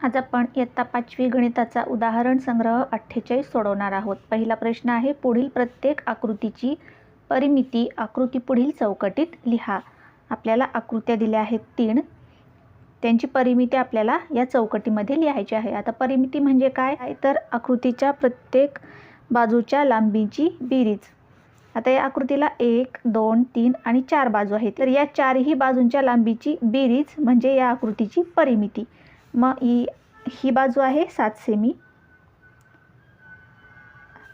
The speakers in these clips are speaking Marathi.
आज आपण इयत्ता 5वी गणिताचा उदाहरण संग्रह 48 सोडवणार आहोत। पहिला प्रश्न आहे, पुढील प्रत्येक आकृतीची परिमिती आकृती पुढील चौकटीत लिहा। आपल्याला आकृत्या दिल्या आहेत 3, त्यांची परिमिती आपल्याला या चौकटीमध्ये लिहायची आहे। आता परिमिती म्हणजे काय, तर आकृतीच्या प्रत्येक बाजूच्या लांबीची बेरीज। आता या आकृतीला 1, 2, 3 आणि 4 बाजू आहेत, तर या चारही बाजूंच्या लांबीची बेरीज म्हणजे या आकृतीची परिमिती। मग ही बाजू आहे 7 सेमी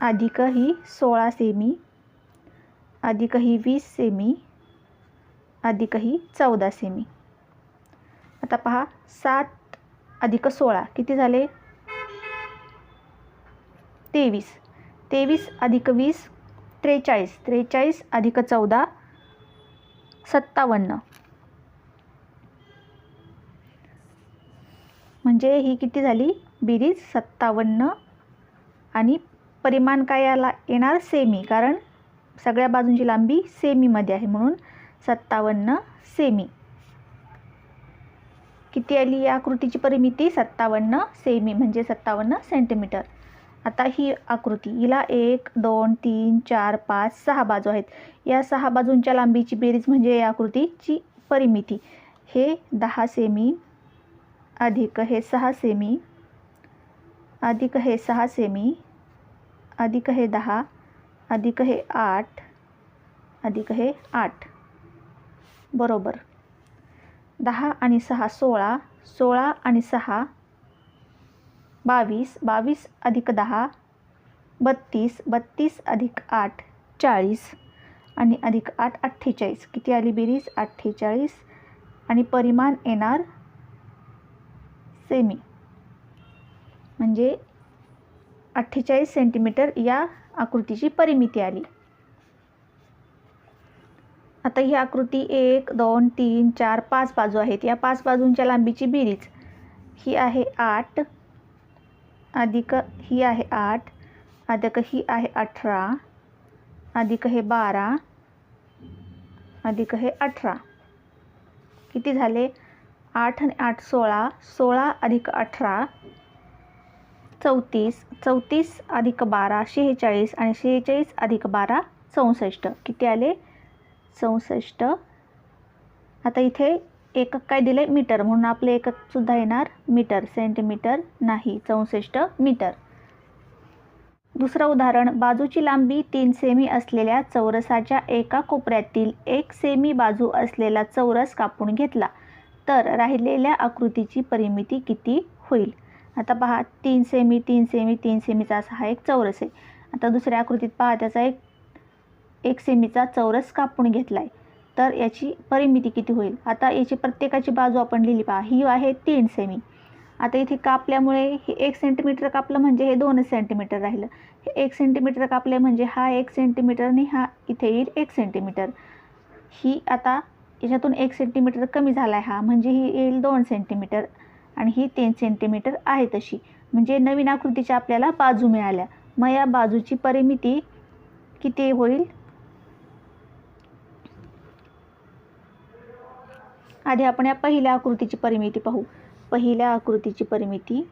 अधिक ही 16 सेमी अधिक ही 20 सेमी अधिक ही 14 सेमी। आता पहा, 7 अधिक 16 किती झाले, 23, 23 अधिक 20 43, 43 अधिक 14 57, म्हणजे ही किती झाली बेरीज 57। आणि परिमाण काय याला येणार, सेमी, कारण सगळ्या बाजूंची लांबी सेमीमध्ये आहे म्हणून 57 सेमी। किती आली या आकृतीची परिमिती, 57 सेमी म्हणजे 57 सेंटीमीटर। आता ही आकृती, हिला 1, 2, 3, 4, 5, 6 बाजू आहेत। या 6 बाजूंच्या लांबीची बेरीज म्हणजे या आकृतीची परिमिती। हे 10 सेमी अधिक हे 6 सेमी अधिक हे 6 सेमी अधिक हे 10 अधिक हे 8 अधिक हे 8 बरोबर 10 आणि 6 16, 16 आणि 6 22, 22 अधिक 10 32, 32 अधिक 8 40 आणि अधिक 8 48। किती आली बेरीज, 48। आणि परिमाण येणार सेमी म्हणजे 48 सेंटीमीटर या आकृतीची परिमिती आली। आता ही आकृती 1, 2, 3, 4, 5 बाजू आहेत। या 5 बाजूंच्या लांबीची बेरीज ही आहे 8 अधिक ही आहे 8 अधिक ही आहे 18 अधिक हे 12 अधिक हे 18। किती झाले, 8 आणि 8 16, 16 अधिक 18 34, 34 अधिक 12 46 आणि 46 अधिक 12 64। किती आले, 64। आता इथे एकक काय दिले, मीटर, म्हणून आपले एकक सुद्धा येणार मीटर, सेंटीमीटर नाही, 64 मीटर। दुसरं उदाहरण, बाजूची लांबी 3 सेमी असलेल्या चौरसाच्या एका कोपऱ्यातील 1 सेमी बाजू असलेला चौरस कापून घेतला तर राहिलेल्या आकृतीची परिमिती किती होईल। आता पहा, 3 सेमी 3 सेमी 3 सेमीचा असा हा एक चौरस आहे। आता दुसऱ्या आकृतीत पहा, त्याचा 1 सेमीचा चौरस कापून घेतलाय, तर याची परिमिती किती होईल। आता याची प्रत्येकाची बाजू आपण लिहिली, पहा ही आहे 3 सेमी। आता इथे कापल्यामुळे हे 1 सेंटीमीटर कापलं म्हणजे हे 2 सेंटीमीटर राहिलं, हे 1 सेंटीमीटर कापले म्हणजे हा 1 सेंटीमीटर आणि हा इथे येईल 1 सेंटीमीटर। ही आता याच्यातून 1 सेंटीमीटर कमी झाला आहे हा, म्हणजे ही येईल 2 सेंटीमीटर आणि ही 3 सेंटीमीटर आहे तशी, म्हणजे नवीन आकृतीच्या आपल्याला बाजू मिळाल्या। मग या बाजूची परिमिती किती होईल, आधी आपण या पहिल्या आकृतीची परिमिती पाहू। पहिल्या आकृतीची परिमिती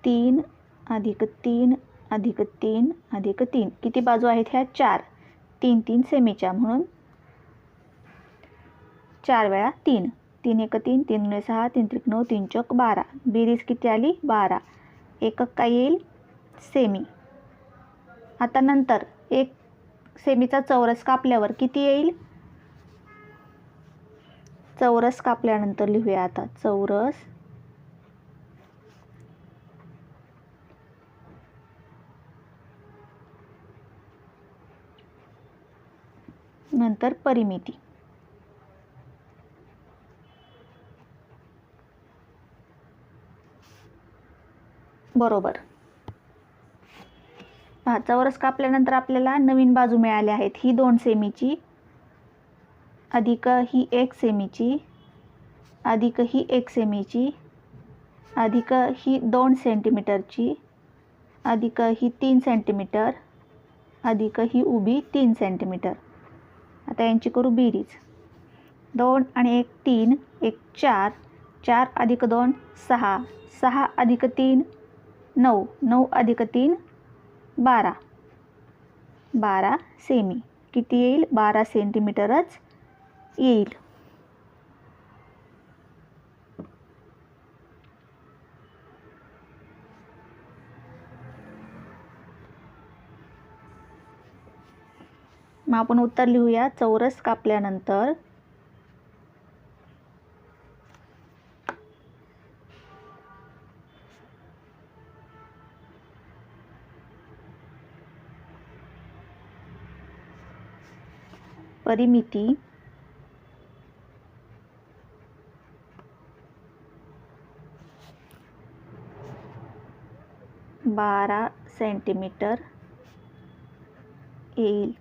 तीन अधिक 3 अधिक 3 अधिक 3। किती बाजू आहेत ह्या, 4, 3 3 सेमीच्या, म्हणून 4 वेळा 3, 3 1 3, 3 2 6, 3 3 9, 3 4 12। बेरीज किती आली, 12। एकक काय येईल, सेमी। आता नंतर 1 सेमीचा चौरस कापल्यावर किती येईल, चौरस कापल्यानंतर लिहूया आता, चौरस नंतर परिमिती। बरोबर, चौरस कापल्यानंतर आपल्याला नवीन बाजू मिळाली आहेत, ही 2 सेमीची अधिक ही 1 सेमीची अधिक ही 1 सेमीची अधिक ही 2 सेंटीमीटरची अधिक ही 3 सेंटीमीटर अधिक ही उभी 3 सेंटीमीटर. आता यांची करू बेरीज. 2 आणि 1 3, 1 4, 4 अधिक 2 6, 6 अधिक 3 9, 9 अधिक 3 12, 12 सेमी. किती येईल? 12 सेंटीमीटरच येईल. मग आपण उत्तर लिहूया. चौरस कापल्यानंतर परिमिती 12 सेंटीमीटर येईल.